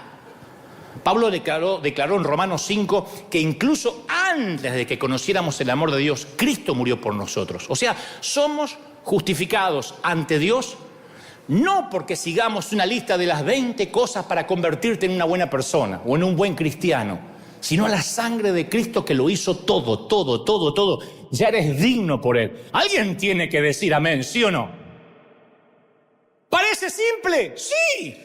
Pablo declaró en Romanos 5 que incluso antes de que conociéramos el amor de Dios, Cristo murió por nosotros. O sea, somos justificados ante Dios no porque sigamos una lista de las 20 cosas para convertirte en una buena persona o en un buen cristiano, sino la sangre de Cristo que lo hizo todo. Ya eres digno por Él. Alguien tiene que decir amén, ¿sí o no? ¿Parece simple? Sí.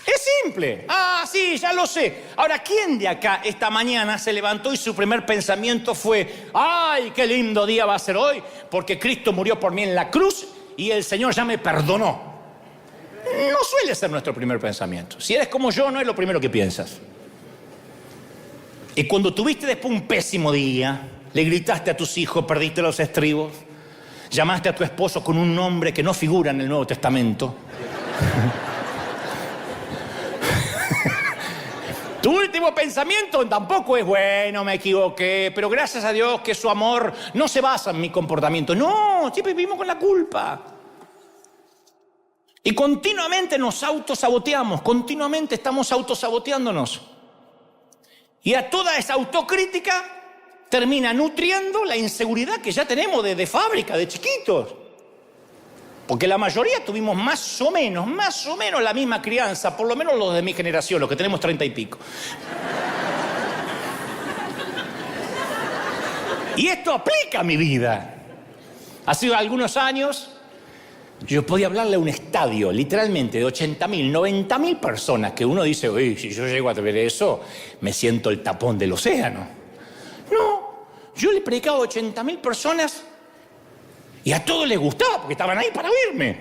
Es simple. Ah, sí, ya lo sé. Ahora, ¿quién de acá esta mañana se levantó y su primer pensamiento fue: ¡ay, qué lindo día va a ser hoy! Porque Cristo murió por mí en la cruz y el Señor ya me perdonó. No suele ser nuestro primer pensamiento. Si eres como yo, no es lo primero que piensas. Y cuando tuviste después un pésimo día, le gritaste a tus hijos, perdiste los estribos, llamaste a tu esposo con un nombre que no figura en el Nuevo Testamento. Tu último pensamiento tampoco es: bueno, me equivoqué, pero gracias a Dios que su amor no se basa en mi comportamiento. No, siempre vivimos con la culpa. Y continuamente nos autosaboteamos, continuamente estamos autosaboteándonos. Y a toda esa autocrítica termina nutriendo la inseguridad que ya tenemos de fábrica, de chiquitos. Porque la mayoría tuvimos más o menos la misma crianza, por lo menos los de mi generación, los que tenemos 30 y pico. Y esto aplica a mi vida. Hace algunos años yo podía hablarle a un estadio, literalmente, de 80.000, 90.000 personas, que uno dice: uy, si yo llego a ver eso, me siento el tapón del océano. No, yo le predicaba a 80.000 personas y a todos les gustaba porque estaban ahí para oírme.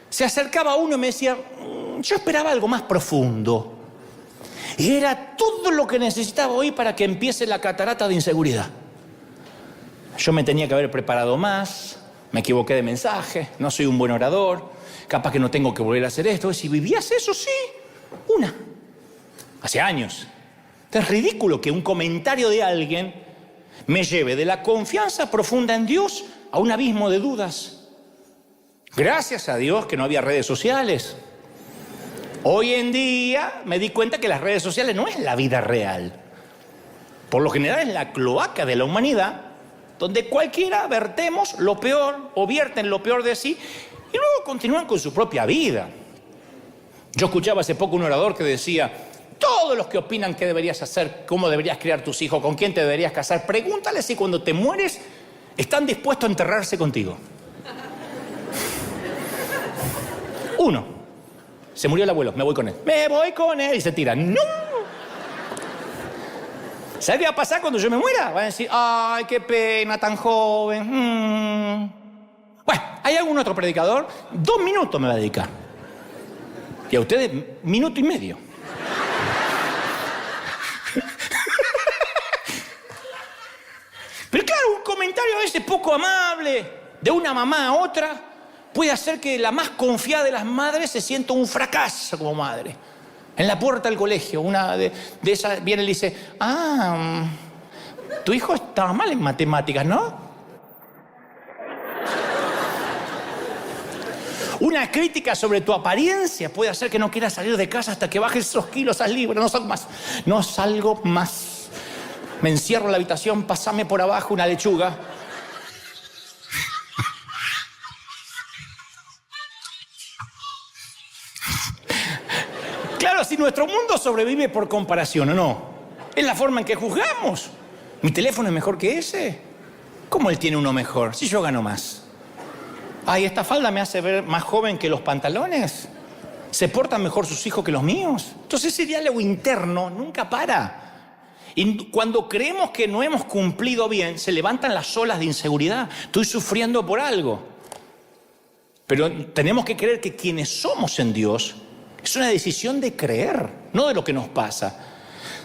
Se acercaba uno y me decía: yo esperaba algo más profundo. Y era todo lo que necesitaba oír para que empiece la catarata de inseguridad. Yo me tenía que haber preparado más. Me equivoqué de mensaje, no soy un buen orador, capaz que no tengo que volver a hacer esto. Si vivías eso, sí, hace años. Es ridículo que un comentario de alguien me lleve de la confianza profunda en Dios a un abismo de dudas. Gracias a Dios que no había redes sociales. Hoy en día me di cuenta que las redes sociales no es la vida real. Por lo general es la cloaca de la humanidad donde cualquiera vertemos lo peor o vierten lo peor de sí y luego continúan con su propia vida. Yo escuchaba hace poco un orador que decía: todos los que opinan qué deberías hacer, cómo deberías criar tus hijos, con quién te deberías casar, pregúntale si cuando te mueres están dispuestos a enterrarse contigo. Uno, se murió el abuelo, me voy con él. Me voy con él y se tira. ¡No! ¿Sabes qué va a pasar cuando yo me muera? Van a decir: ay, qué pena, tan joven. Bueno, ¿hay algún otro predicador? 2 minutos me va a dedicar. Y a ustedes, 1 minuto y medio. Pero claro, un comentario a veces poco amable de una mamá a otra puede hacer que la más confiada de las madres se sienta un fracaso como madre. En la puerta del colegio, una de esas viene y le dice: tu hijo estaba mal en matemáticas, ¿no? Una crítica sobre tu apariencia puede hacer que no quieras salir de casa hasta que bajes esos kilos, esas libras. No salgo más. No salgo más. Me encierro en la habitación, pásame por abajo una lechuga. Claro, si nuestro mundo sobrevive por comparación, ¿o no? Es la forma en que juzgamos. ¿Mi teléfono es mejor que ese? ¿Cómo él tiene uno mejor? Si yo gano más. Ay, esta falda me hace ver más joven que los pantalones. ¿Se portan mejor sus hijos que los míos? Entonces ese diálogo interno nunca para. Y cuando creemos que no hemos cumplido bien, se levantan las olas de inseguridad. Estoy sufriendo por algo. Pero tenemos que creer que quienes somos en Dios es una decisión de creer, no de lo que nos pasa.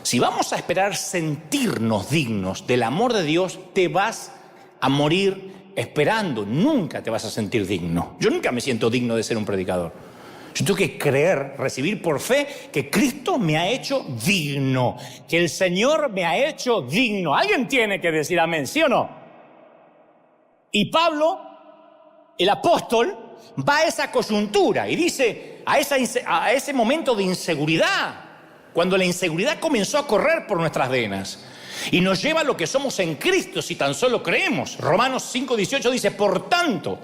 Si vamos a esperar sentirnos dignos del amor de Dios, te vas a morir esperando. Nunca te vas a sentir digno. Yo nunca me siento digno de ser un predicador. Yo tengo que creer, recibir por fe que Cristo me ha hecho digno, que el Señor me ha hecho digno. Alguien tiene que decir amén, ¿sí o no? Y Pablo, el apóstol, va a esa coyuntura y dice, a ese momento de inseguridad, cuando la inseguridad comenzó a correr por nuestras venas y nos lleva a lo que somos en Cristo si tan solo creemos. Romanos 5:18 dice: por tanto,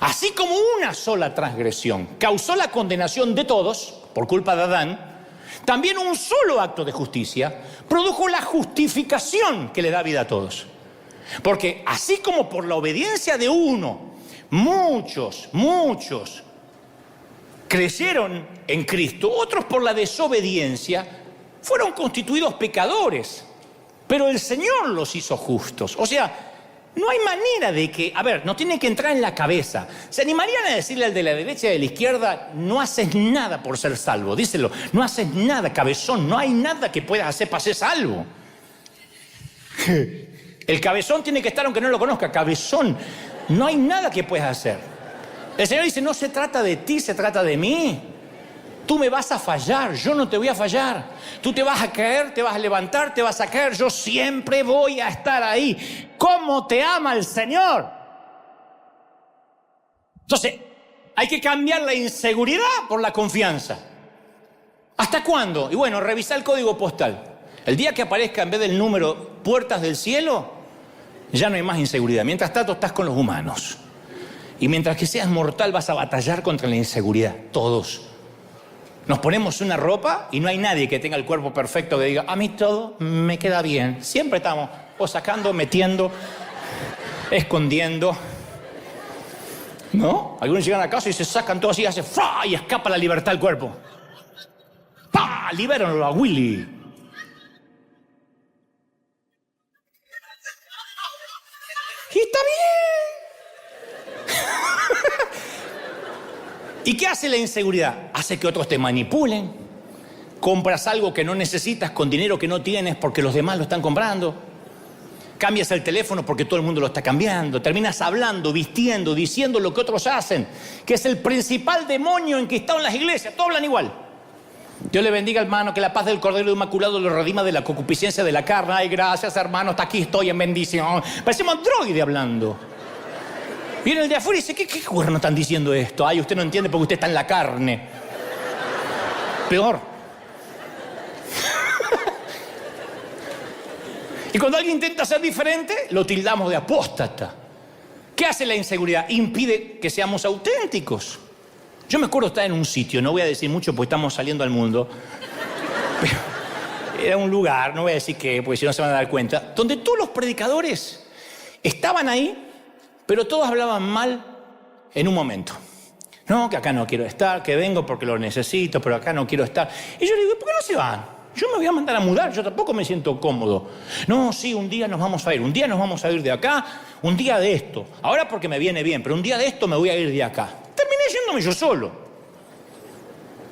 así como una sola transgresión causó la condenación de todos por culpa de Adán, también un solo acto de justicia produjo la justificación que le da vida a todos. Porque así como por la obediencia de uno, muchos creyeron en Cristo, otros por la desobediencia fueron constituidos pecadores, pero el Señor los hizo justos. O sea, no hay manera de que, no tiene que entrar en la cabeza. ¿Se animarían a decirle al de la derecha y de la izquierda: no haces nada por ser salvo? Díselo: no haces nada, cabezón, no hay nada que puedas hacer para ser salvo. El cabezón tiene que estar aunque no lo conozca. Cabezón, no hay nada que puedas hacer. El Señor dice: no se trata de ti, se trata de mí. Tú me vas a fallar, yo no te voy a fallar. Tú te vas a caer, te vas a levantar, te vas a caer. Yo siempre voy a estar ahí. ¿Cómo te ama el Señor? Entonces, hay que cambiar la inseguridad por la confianza. ¿Hasta cuándo? Y bueno, revisa el código postal. El día que aparezca en vez del número Puertas del Cielo, ya no hay más inseguridad. Mientras tanto, estás con los humanos. Y mientras que seas mortal, vas a batallar contra la inseguridad. Todos. Nos ponemos una ropa y no hay nadie que tenga el cuerpo perfecto que diga: a mí todo me queda bien. Siempre estamos o sacando, metiendo, escondiendo. ¿No? Algunos llegan a casa y se sacan todo así y hace ¡fra! Y escapa la libertad del cuerpo. ¡Pah! Libérenlo a Willy. Y está bien. ¿Y qué hace la inseguridad? Hace que otros te manipulen. Compras algo que no necesitas con dinero que no tienes porque los demás lo están comprando. Cambias el teléfono porque todo el mundo lo está cambiando. Terminas hablando, vistiendo, diciendo lo que otros hacen, que es el principal demonio enquistado en las iglesias. Todos hablan igual. Dios le bendiga, hermano, que la paz del Cordero Inmaculado lo redima de la concupiscencia de la carne. Ay, gracias, hermano, hasta aquí estoy en bendición. Parecemos androide hablando. Viene el de afuera y dice: ¿Qué cuerno están diciendo esto? Ay, usted no entiende porque usted está en la carne. Peor. Y cuando alguien intenta ser diferente, lo tildamos de apóstata. ¿Qué hace la inseguridad? Impide que seamos auténticos. Yo me acuerdo estar en un sitio, no voy a decir mucho porque estamos saliendo al mundo, pero era un lugar, no voy a decir qué, porque si no se van a dar cuenta, donde todos los predicadores estaban ahí, pero todos hablaban mal en un momento. No, que acá no quiero estar, que vengo porque lo necesito, pero acá no quiero estar. Y yo le digo, ¿por qué no se van? Yo me voy a mandar a mudar, yo tampoco me siento cómodo. No, sí, un día nos vamos a ir, un día nos vamos a ir de acá, un día de esto. Ahora porque me viene bien, pero un día de esto me voy a ir de acá. Terminé yéndome yo solo.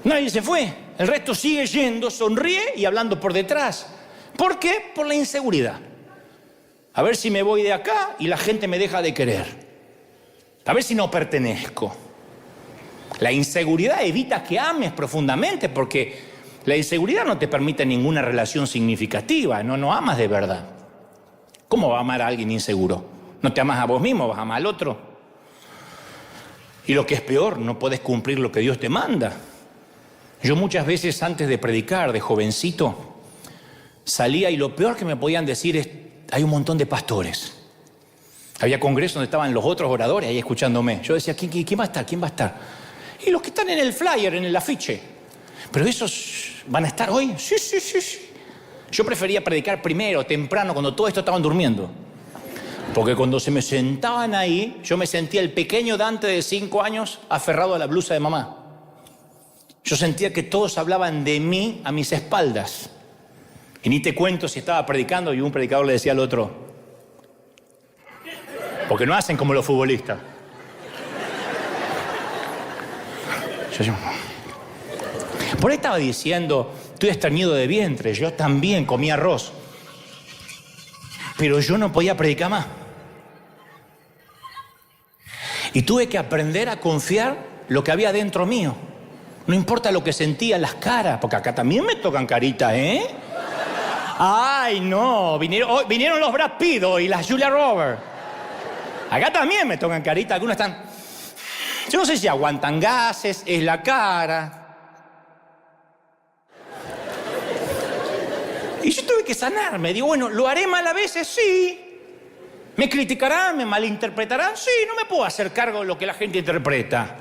Nadie se fue, el resto sigue yendo, sonríe y hablando por detrás. ¿Por qué? Por la inseguridad. A ver si me voy de acá y la gente me deja de querer. A ver si no pertenezco. La inseguridad evita que ames profundamente porque la inseguridad no te permite ninguna relación significativa, no amas de verdad. ¿Cómo va a amar a alguien inseguro? No te amas a vos mismo, vas a amar al otro. Y lo que es peor, no puedes cumplir lo que Dios te manda. Yo muchas veces antes de predicar, de jovencito, salía y lo peor que me podían decir es, hay un montón de pastores. Había congresos donde estaban los otros oradores ahí escuchándome. Yo decía, ¿quién va a estar? ¿Quién va a estar? Y los que están en el flyer, en el afiche. ¿Pero esos van a estar hoy? Sí. Yo prefería predicar primero, temprano, cuando todo esto estaban durmiendo. Porque cuando se me sentaban ahí, yo me sentía el pequeño Dante de 5 años aferrado a la blusa de mamá. Yo sentía que todos hablaban de mí a mis espaldas. Y ni te cuento si estaba predicando y un predicador le decía al otro, porque no hacen como los futbolistas. Por ahí estaba diciendo, estoy estreñido de vientre, yo también comía arroz. Pero yo no podía predicar más. Y tuve que aprender a confiar lo que había dentro mío. No importa lo que sentía en las caras, porque acá también me tocan caritas, ¿eh? Ay, no, vinieron los Brad Pitt y las Julia Roberts. Acá también me tocan caritas, algunos están... Yo no sé si aguantan gases, es la cara. Y yo tuve que sanarme. Digo, bueno, ¿lo haré mal a veces? Sí. ¿Me criticarán? ¿Me malinterpretarán? Sí, no me puedo hacer cargo de lo que la gente interpreta.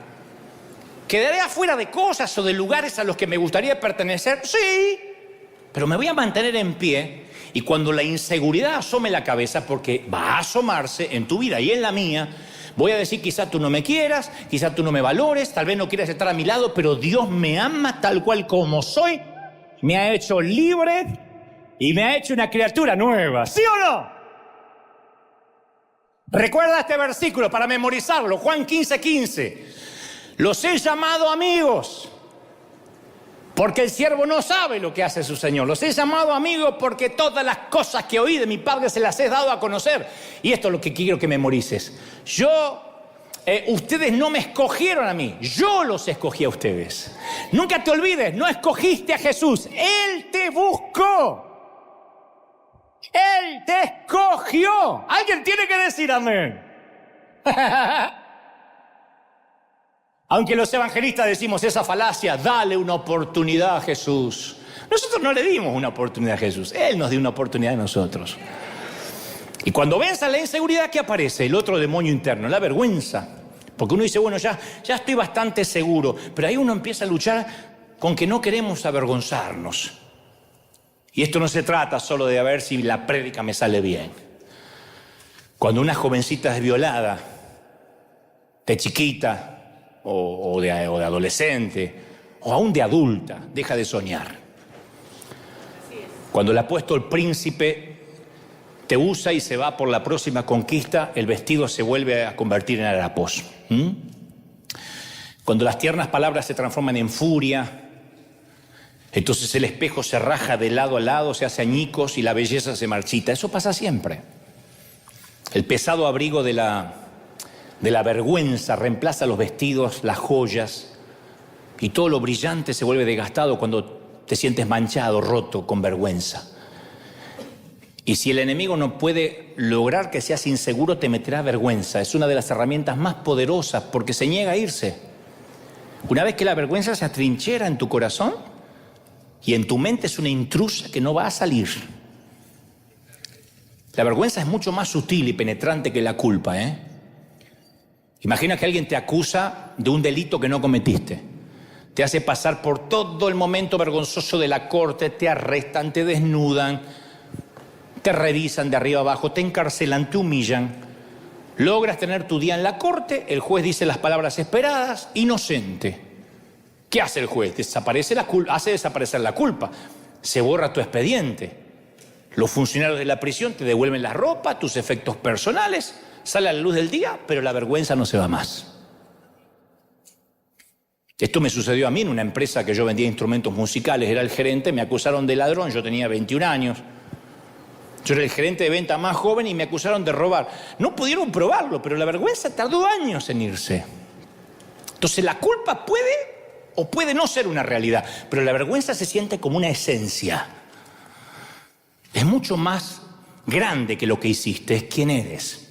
¿Quedaré afuera de cosas o de lugares a los que me gustaría pertenecer? Sí. Pero me voy a mantener en pie y cuando la inseguridad asome la cabeza, porque va a asomarse en tu vida y en la mía, voy a decir, quizá tú no me quieras, quizá tú no me valores, tal vez no quieras estar a mi lado, pero Dios me ama tal cual como soy, me ha hecho libre y me ha hecho una criatura nueva. ¿Sí o no? Recuerda este versículo para memorizarlo, Juan 15:15. Los he llamado amigos, porque el siervo no sabe lo que hace su Señor. Los he llamado amigos porque todas las cosas que oí de mi Padre se las he dado a conocer. Y esto es lo que quiero que memorices. Ustedes no me escogieron a mí, yo los escogí a ustedes. Nunca te olvides, no escogiste a Jesús, Él te buscó. Él te escogió. Alguien tiene que decir amén. Aunque los evangelistas decimos esa falacia, dale una oportunidad a Jesús. Nosotros no le dimos una oportunidad a Jesús, Él nos dio una oportunidad a nosotros. Y cuando venza la inseguridad, ¿qué aparece? El otro demonio interno, la vergüenza. Porque uno dice, bueno, ya estoy bastante seguro. Pero ahí uno empieza a luchar con que no queremos avergonzarnos. Y esto no se trata solo de a ver si la prédica me sale bien. Cuando una jovencita es violada, de chiquita, o de adolescente, o aún de adulta, deja de soñar. Cuando el apóstol príncipe te usa y se va por la próxima conquista, el vestido se vuelve a convertir en harapos. Cuando las tiernas palabras se transforman en furia, entonces el espejo se raja de lado a lado, se hace añicos y la belleza se marchita. Eso pasa siempre. El pesado abrigo de la vergüenza reemplaza los vestidos, las joyas, y todo lo brillante se vuelve desgastado cuando te sientes manchado, roto, con vergüenza. Y si el enemigo no puede lograr que seas inseguro, te meterá vergüenza. Es una de las herramientas más poderosas porque se niega a irse. Una vez que la vergüenza se atrinchera en tu corazón y en tu mente, es una intrusa que no va a salir. La vergüenza es mucho más sutil y penetrante que la culpa, ¿eh? Imagina que alguien te acusa de un delito que no cometiste. Te hace pasar por todo el momento vergonzoso de la corte, te arrestan, te desnudan, te revisan de arriba abajo, te encarcelan, te humillan. Logras tener tu día en la corte, el juez dice las palabras esperadas, inocente. ¿Qué hace el juez? Hace desaparecer la culpa. Se borra tu expediente. Los funcionarios de la prisión te devuelven la ropa, tus efectos personales, sale a la luz del día, pero la vergüenza no se va más. Esto me sucedió a mí en una empresa que yo vendía instrumentos musicales, era el gerente, me acusaron de ladrón, yo tenía 21 años. Yo era el gerente de venta más joven y me acusaron de robar. No pudieron probarlo, pero la vergüenza tardó años en irse. Entonces la culpa puede o puede no ser una realidad, pero la vergüenza se siente como una esencia. Es mucho más grande que lo que hiciste, es quién eres.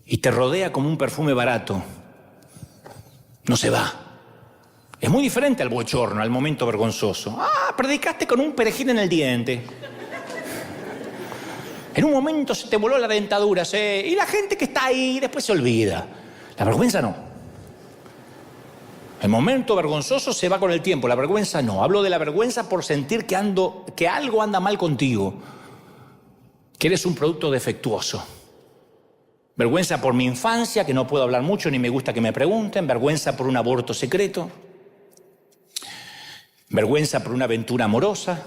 Y te rodea como un perfume barato. No se va. Es muy diferente al bochorno, al momento vergonzoso. Predicaste con un perejil en el diente. En un momento se te voló la dentadura, y la gente que está ahí después se olvida. La vergüenza no. El momento vergonzoso se va con el tiempo, la vergüenza no. Hablo de la vergüenza por sentir que algo anda mal contigo, que eres un producto defectuoso. Vergüenza por mi infancia, que no puedo hablar mucho ni me gusta que me pregunten. Vergüenza por un aborto secreto. Vergüenza por una aventura amorosa.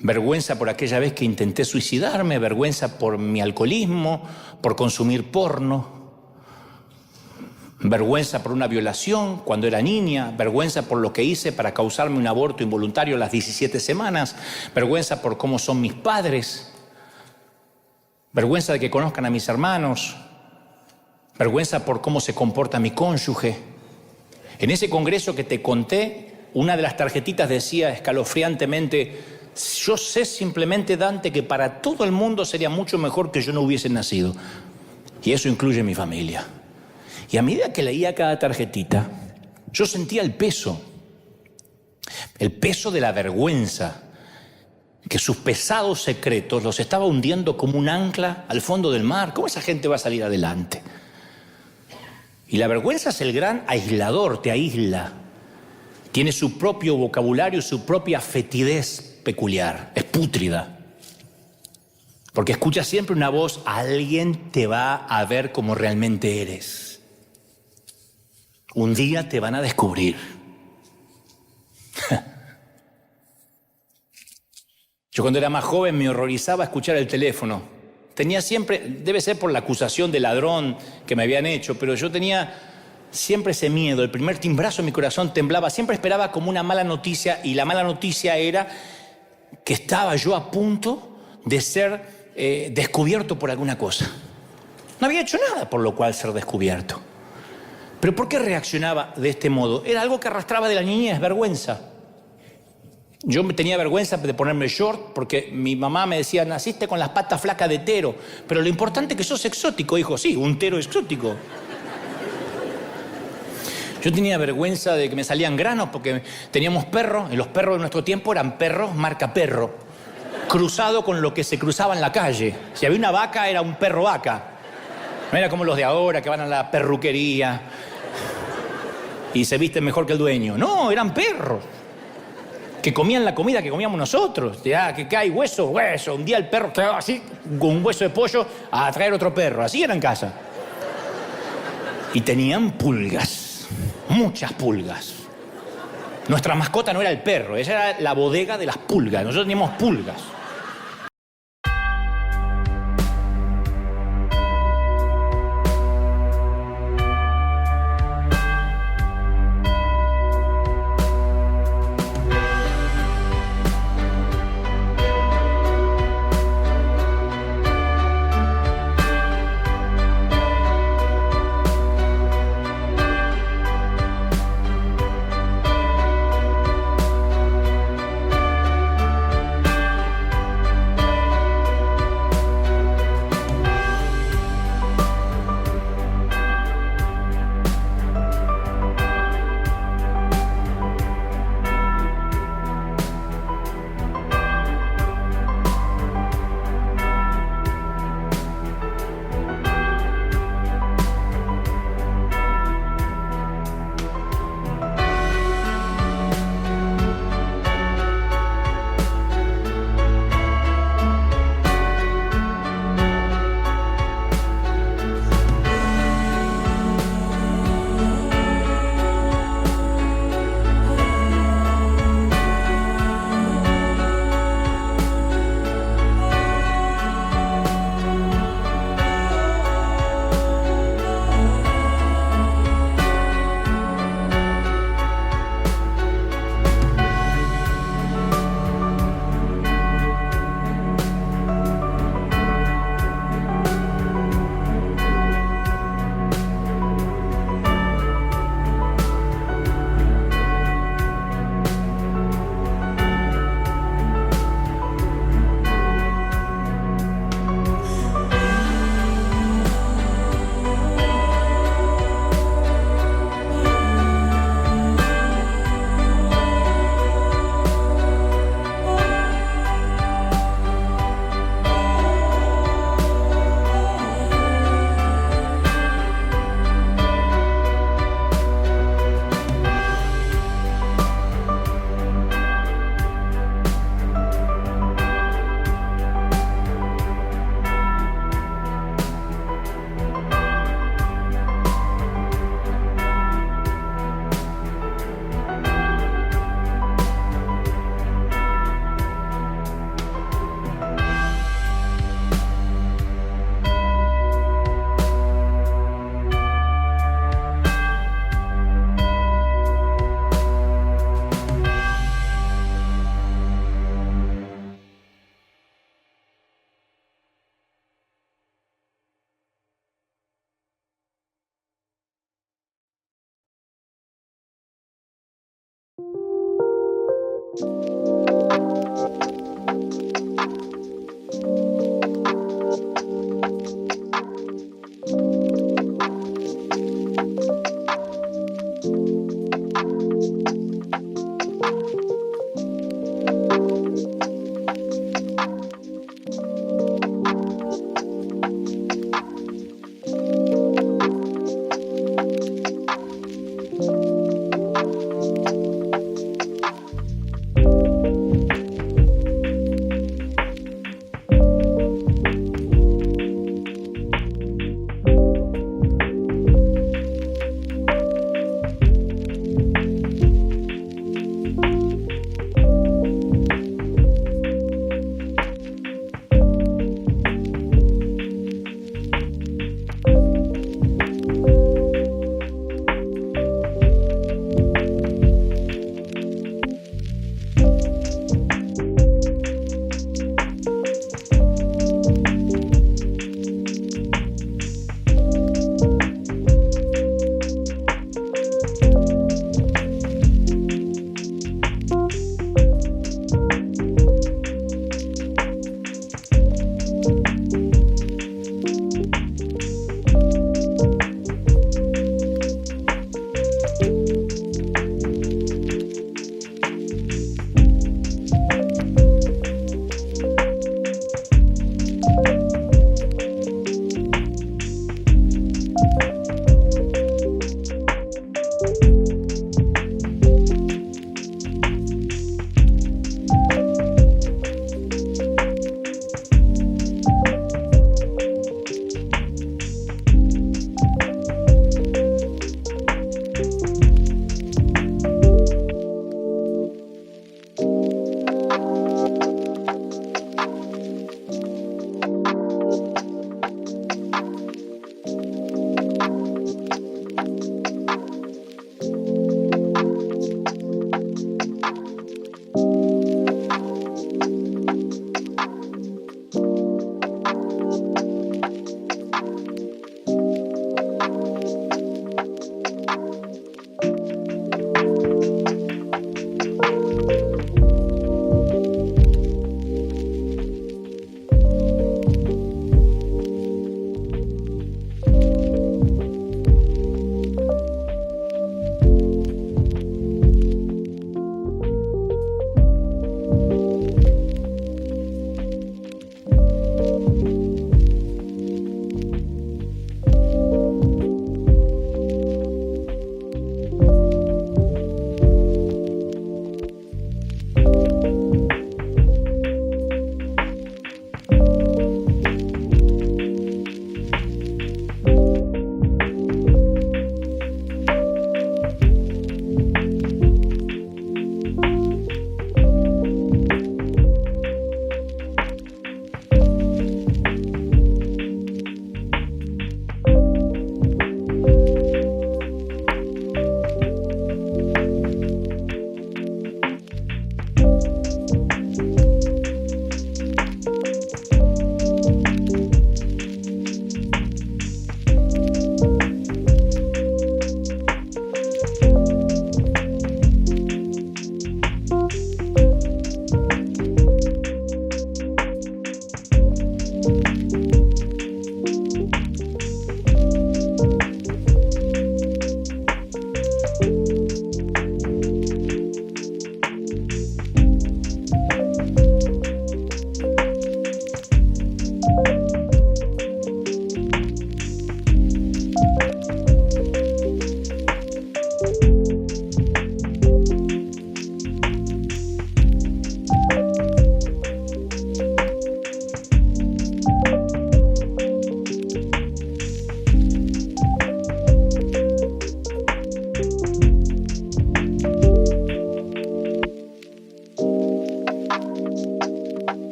Vergüenza por aquella vez que intenté suicidarme. Vergüenza por mi alcoholismo, por consumir porno. Vergüenza por una violación cuando era niña, vergüenza por lo que hice para causarme un aborto involuntario a las 17 semanas, vergüenza por cómo son mis padres, vergüenza de que conozcan a mis hermanos, vergüenza por cómo se comporta mi cónyuge. En ese congreso que te conté, una de las tarjetitas decía escalofriantemente: yo sé simplemente, Dante, que para todo el mundo sería mucho mejor que yo no hubiese nacido. Y eso incluye mi familia. Y a medida que leía cada tarjetita, yo sentía el peso de la vergüenza, que sus pesados secretos los estaba hundiendo como un ancla al fondo del mar. ¿Cómo esa gente va a salir adelante? Y la vergüenza es el gran aislador, te aísla. Tiene su propio vocabulario, su propia fetidez peculiar, es pútrida. Porque escuchas siempre una voz: alguien te va a ver como realmente eres. Un día te van a descubrir. Yo cuando era más joven me horrorizaba escuchar el teléfono. Tenía siempre, debe ser por la acusación de ladrón que me habían hecho, pero yo tenía siempre ese miedo. El primer timbrazo en mi corazón temblaba. Siempre esperaba como una mala noticia, y la mala noticia era que estaba yo a punto de ser descubierto por alguna cosa. No había hecho nada por lo cual ser descubierto. ¿Pero por qué reaccionaba de este modo? Era algo que arrastraba de la niñez, vergüenza. Yo tenía vergüenza de ponerme short porque mi mamá me decía: naciste con las patas flacas de tero, pero lo importante es que sos exótico, hijo. Sí, un tero exótico. Yo tenía vergüenza de que me salían granos porque teníamos perros, y los perros de nuestro tiempo eran perros marca perro, cruzado con lo que se cruzaba en la calle. Si había una vaca, era un perro vaca. No era como los de ahora que van a la perruquería y se visten mejor que el dueño. No, eran perros que comían la comida que comíamos nosotros. Que hay hueso. Un día el perro quedaba así, con un hueso de pollo, a traer otro perro. Así era en casa. Y tenían pulgas, muchas pulgas. Nuestra mascota no era el perro, esa era la bodega de las pulgas. Nosotros teníamos pulgas.